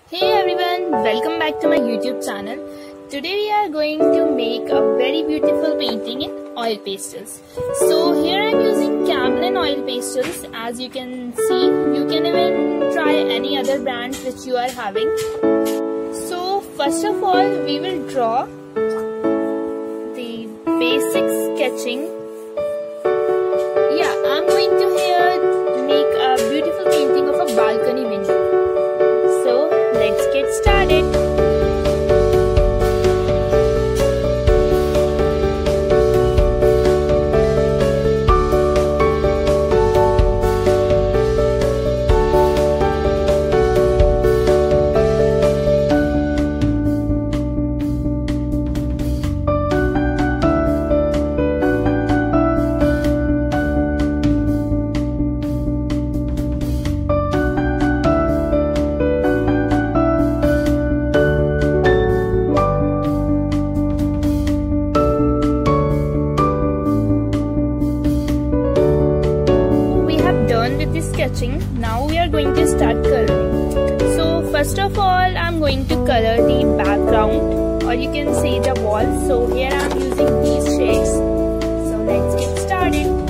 Hey everyone, welcome back to my YouTube channel. Today we are going to make a very beautiful painting in oil pastels. So here I am using Camlin oil pastels. As you can see, you can even try any other brand which you are having. So first of all, we will draw the basic sketching. I'm going to here make a beautiful painting of a balcony window. So let's get started. With this sketching, now we are going to start coloring. So first of all, I'm going to color the background, or you can say the wall. So here I'm using these shades. So let's get started.